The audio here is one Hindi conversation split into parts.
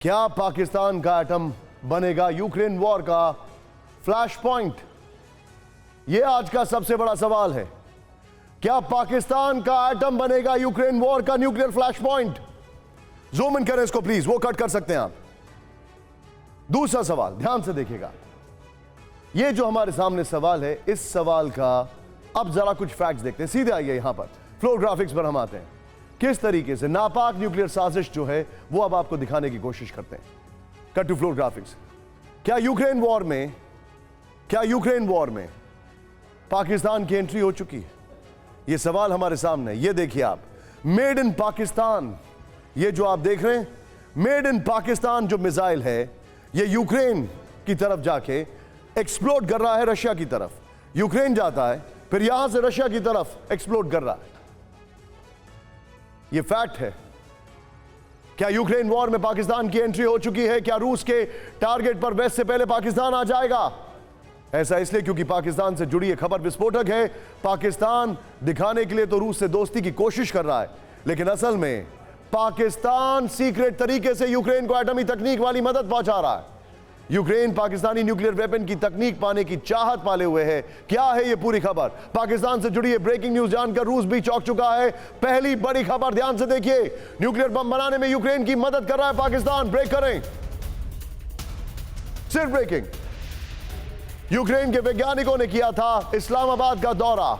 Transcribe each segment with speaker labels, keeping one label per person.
Speaker 1: क्या पाकिस्तान का एटम बनेगा यूक्रेन वॉर का फ्लैश पॉइंट? यह आज का सबसे बड़ा सवाल है। क्या पाकिस्तान का एटम बनेगा यूक्रेन वॉर का nuclear flash point? Zoom in करें इसको प्लीज, वो कट कर सकते हैं आप। दूसरा सवाल ध्यान से देखिएगा, यह जो हमारे सामने सवाल है, इस सवाल का अब जरा कुछ फैक्ट्स देखते हैं। सीधे आइए यहां पर, फ्लोर ग्राफिक्स पर हम आते हैं। किस तरीके से नापाक न्यूक्लियर साजिश जो है वो अब आपको दिखाने की कोशिश करते हैं। Cut to floor graphics. क्या यूक्रेन वॉर में पाकिस्तान की एंट्री हो चुकी है? यह सवाल हमारे सामने। यह देखिए आप, मेड इन पाकिस्तान, ये जो आप देख रहे हैं मेड इन पाकिस्तान जो मिसाइल है, यह यूक्रेन की तरफ जाके एक्सप्लोड कर रहा है, रशिया की तरफ। यूक्रेन जाता है, फिर यहां से रशिया की तरफ एक्सप्लोड कर रहा है। यह फैक्ट है। क्या यूक्रेन वॉर में पाकिस्तान की एंट्री हो चुकी है? क्या रूस के टारगेट पर वेस्ट से पहले पाकिस्तान आ जाएगा? ऐसा इसलिए क्योंकि पाकिस्तान से जुड़ी यह खबर विस्फोटक है। पाकिस्तान दिखाने के लिए तो रूस से दोस्ती की कोशिश कर रहा है, लेकिन असल में पाकिस्तान सीक्रेट तरीके से यूक्रेन को एटमी तकनीक वाली मदद पहुंचा रहा है। यूक्रेन पाकिस्तानी न्यूक्लियर वेपन की तकनीक पाने की चाहत पाले हुए है। क्या है यह पूरी खबर? पाकिस्तान से जुड़ी है ब्रेकिंग न्यूज जानकर रूस भी चौंक चुका है। पहली बड़ी खबर ध्यान से देखिए, न्यूक्लियर बम बनाने में यूक्रेन की मदद कर रहा है पाकिस्तान। ब्रेक करें, सिर्फ ब्रेकिंग। यूक्रेन के वैज्ञानिकों ने किया था इस्लामाबाद का दौरा।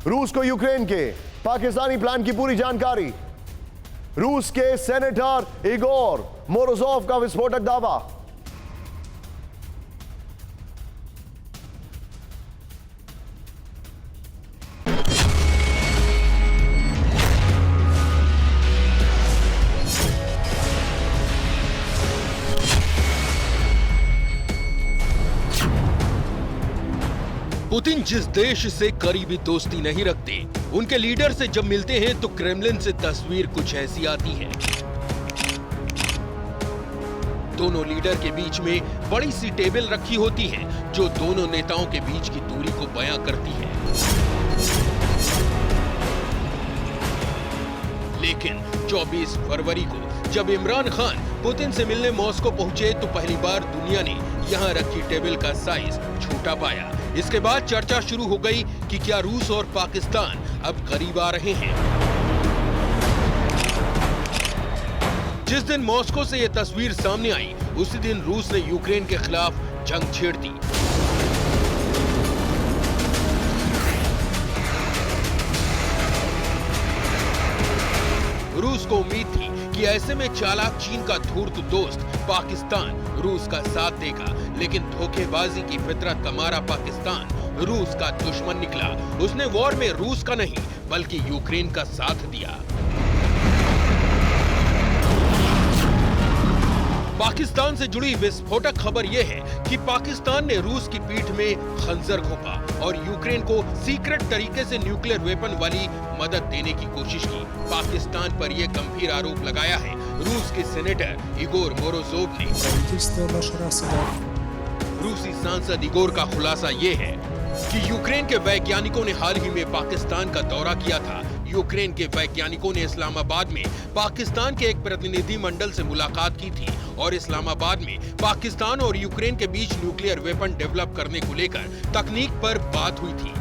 Speaker 1: रूस को यूक्रेन के पाकिस्तानी प्लान की पूरी जानकारी। रूस के सेनेटर इगोर मोरोजोव का विस्फोटक दावा।
Speaker 2: पुतिन जिस देश से करीबी दोस्ती नहीं रखते, उनके लीडर से जब मिलते हैं तो क्रेमलिन से तस्वीर कुछ ऐसी आती है। दोनों लीडर के बीच में बड़ी सी टेबल रखी होती है जो दोनों नेताओं के बीच की दूरी को बयां करती है। लेकिन 24 फरवरी को जब इमरान खान पुतिन से मिलने मॉस्को पहुंचे तो पहली बार दुनिया ने यहां रखी टेबल का साइज छोटा पाया। इसके बाद चर्चा शुरू हो गई कि क्या रूस और पाकिस्तान अब करीब आ रहे हैं। जिस दिन मॉस्को से यह तस्वीर सामने आई, उसी दिन रूस ने यूक्रेन के खिलाफ जंग छेड़ दी। रूस को उम्मीद थी कि ऐसे में चालाक चीन का धूर्त दोस्त पाकिस्तान रूस का साथ देगा, लेकिन धोखेबाजी की फितरत का मारा पाकिस्तान रूस का दुश्मन निकला। उसने वॉर में रूस का नहीं बल्कि यूक्रेन का साथ दिया। पाकिस्तान से जुड़ी विस्फोटक खबर यह है कि पाकिस्तान ने रूस की पीठ में खंजर घोंपा और यूक्रेन को सीक्रेट तरीके से न्यूक्लियर वेपन वाली मदद देने की कोशिश की। पाकिस्तान पर यह गंभीर आरोप लगाया है रूस के सेनेटर इगोर मोरोजोव ने। रूसी सांसद इगोर का खुलासा यह है कि यूक्रेन के वैज्ञानिकों ने हाल ही में पाकिस्तान का दौरा किया था। यूक्रेन के वैज्ञानिकों ने इस्लामाबाद में पाकिस्तान के एक प्रतिनिधि मंडल से मुलाकात की थी और इस्लामाबाद में पाकिस्तान और यूक्रेन के बीच न्यूक्लियर वेपन डेवलप करने को लेकर तकनीक पर बात हुई थी।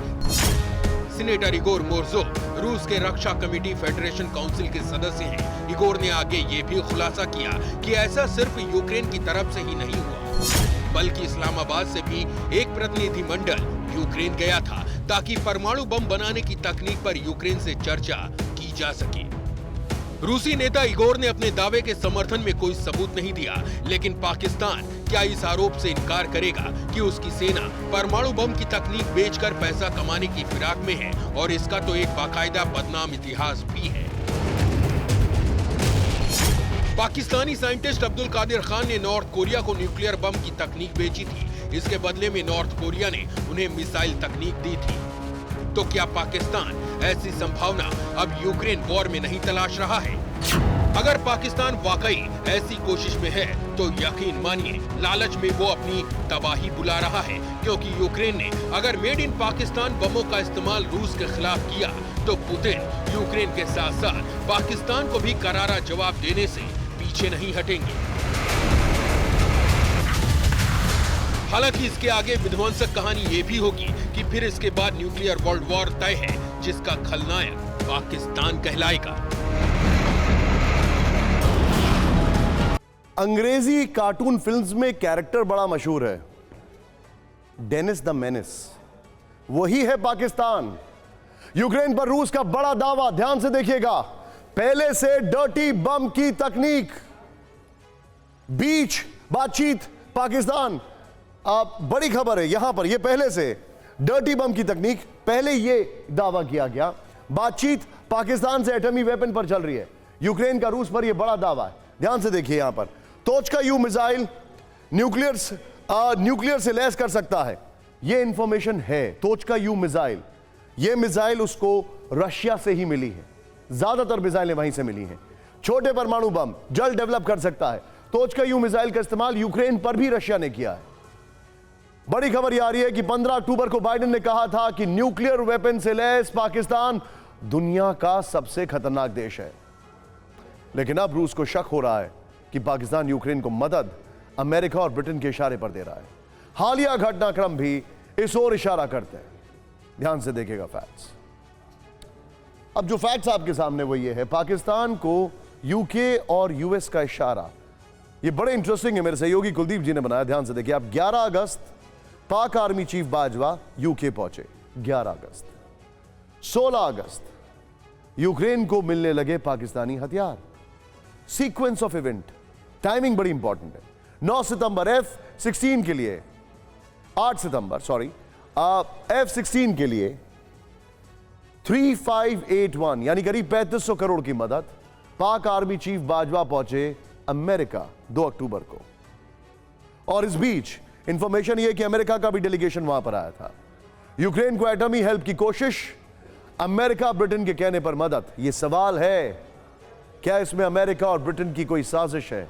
Speaker 2: सीनेटर इगोर मोरोजोव रूस के रक्षा कमेटी फेडरेशन काउंसिल के सदस्य हैं। इगोर ने आगे ये भी खुलासा किया कि ऐसा सिर्फ यूक्रेन की तरफ से ही नहीं हुआ, बल्कि इस्लामाबाद से भी एक प्रतिनिधि मंडल यूक्रेन गया था ताकि परमाणु बम बनाने की तकनीक पर यूक्रेन से चर्चा की जा सके। रूसी नेता इगोर ने अपने दावे के समर्थन में कोई सबूत नहीं दिया, लेकिन पाकिस्तान क्या इस आरोप से इनकार करेगा कि उसकी सेना परमाणु बम की तकनीक बेचकर पैसा कमाने की फिराक में है? और इसका तो एक बाकायदा बदनाम इतिहास भी है। पाकिस्तानी साइंटिस्ट अब्दुल कादिर खान ने नॉर्थ कोरिया को न्यूक्लियर बम की तकनीक बेची थी। इसके बदले में नॉर्थ कोरिया ने उन्हें मिसाइल तकनीक दी थी। तो क्या पाकिस्तान ऐसी संभावना अब यूक्रेन वॉर में नहीं तलाश रहा है? अगर पाकिस्तान वाकई ऐसी कोशिश में है तो यकीन मानिए लालच में वो अपनी तबाही बुला रहा है, क्योंकि यूक्रेन ने अगर मेड इन पाकिस्तान बमों का इस्तेमाल रूस के खिलाफ किया तो पुतिन यूक्रेन के साथ साथ पाकिस्तान को भी करारा जवाब देने से पीछे नहीं हटेंगे। हालांकि इसके आगे विध्वंसक कहानी ये भी होगी कि फिर इसके बाद न्यूक्लियर वर्ल्ड वॉर तय है, जिसका खलनायक पाकिस्तान कहलाएगा।
Speaker 1: अंग्रेजी कार्टून फिल्म्स में कैरेक्टर बड़ा मशहूर है, डेनिस द मेनिस, वही है पाकिस्तान। यूक्रेन पर रूस का बड़ा दावा, ध्यान से देखिएगा। पहले से डर्टी बम की तकनीक, बीच बातचीत पाकिस्तान। बड़ी खबर है यहां पर, यह पहले से डर्टी बम की तकनीक, पहले यह दावा किया गया। बातचीत पाकिस्तान से एटमी वेपन पर चल रही है। यूक्रेन का रूस पर यह बड़ा दावा है, ध्यान से देखिए। यहां पर तोचका यू मिसाइल न्यूक्लियर से लैस कर सकता है, यह इंफॉर्मेशन है। तोचका यू मिसाइल, यह मिसाइल उसको रशिया से ही मिली है, ज्यादातर मिसाइलें वहीं से मिली हैं। छोटे परमाणु बम जल्द डेवलप कर सकता है। तोचका यू मिसाइल का इस्तेमाल यूक्रेन पर भी रशिया ने किया है। बड़ी खबर यह आ रही है कि 15 अक्टूबर को बाइडेन ने कहा था कि न्यूक्लियर वेपन से लैस पाकिस्तान दुनिया का सबसे खतरनाक देश है। लेकिन अब रूस को शक हो रहा है कि पाकिस्तान यूक्रेन को मदद अमेरिका और ब्रिटेन के इशारे पर दे रहा है। हालिया घटनाक्रम भी इस ओर इशारा करते हैं। ध्यान से देखिएगा फैक्ट्स। अब जो फैक्ट्स आपके सामने वो ये है, पाकिस्तान को यूके और यूएस का इशारा, ये बड़े इंटरेस्टिंग है, मेरे सहयोगी कुलदीप जी ने बनाया। ध्यान से देखिए आप। 11 अगस्त पाक आर्मी चीफ बाजवा यूके पहुंचे, 11 अगस्त। 16 अगस्त यूक्रेन को मिलने लगे पाकिस्तानी हथियार। सीक्वेंस ऑफ इवेंट, टाइमिंग बड़ी इंपॉर्टेंट है। 9 सितंबर F-16 के लिए, 8 सितंबर सॉरी F-16 के लिए 3581 यानी करीब 3500 करोड़ की मदद पाक आर्मी चीफ बाजवा पहुंचे अमेरिका 2 अक्टूबर को। और इस बीच इंफॉर्मेशन यह कि अमेरिका का भी डेलीगेशन वहां पर आया था। यूक्रेन को एटमी हेल्प की कोशिश, अमेरिका ब्रिटेन के कहने पर मदद। यह सवाल है, क्या इसमें अमेरिका और ब्रिटेन की कोई साजिश है?